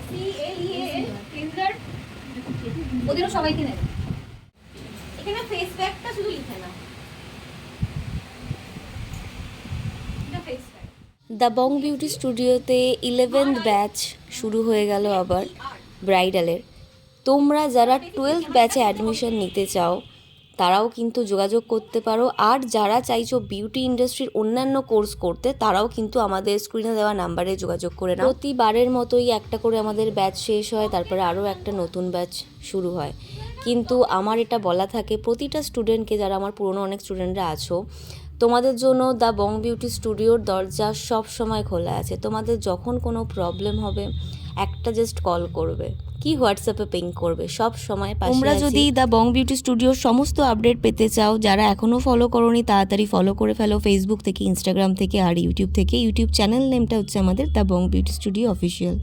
CLEAN cleanser ওদেরও সবাইকে নেবে। এখানে ফেস প্যাকটা শুধু লিখে নাও, এটা face pack. The Bong beauty স্টুডিওতে 11th ব্যাচ শুরু হয়ে গেল আবার ব্রাইডালের। তোমরা যারা 12th ব্যাচে অ্যাডমিশন নিতে চাও তারাও কিন্তু যোগাযোগ করতে পারো, আর যারা চাইছো বিউটি ইন্ডাস্ট্রির অন্যান্য কোর্স করতে তারাও কিন্তু আমাদের স্ক্রিনে দেওয়া নাম্বারে যোগাযোগ করে নাও। প্রতিবারের মতোই একটা করে আমাদের ব্যাচ শেষ হয়, তারপরে আরও একটা নতুন ব্যাচ শুরু হয়। কিন্তু আমার এটা বলা থাকে প্রতিটা স্টুডেন্টকে, যারা আমার পুরনো অনেক স্টুডেন্টরা আছো, তোমাদের জন্য দ্য বং বিউটি স্টুডিওর দরজা সব সময় খোলা আছে। তোমাদের যখন কোনো প্রবলেম হবে একটা জাস্ট কল করবে, কি হোয়াটসঅ্যাপে পিং করবে, সব সময় পাশে আছি। তোমরা যদি দ্য বং বিউটি স্টুডিওর সমস্ত আপডেট পেতে চাও, যারা এখনও ফলো করোনি তাড়াতাড়ি ফলো করে ফেলো, ফেসবুক থেকে, ইনস্টাগ্রাম থেকে আর ইউটিউব থেকে। ইউটিউব চ্যানেল নেমটা হচ্ছে আমাদের the Bong beauty studio official.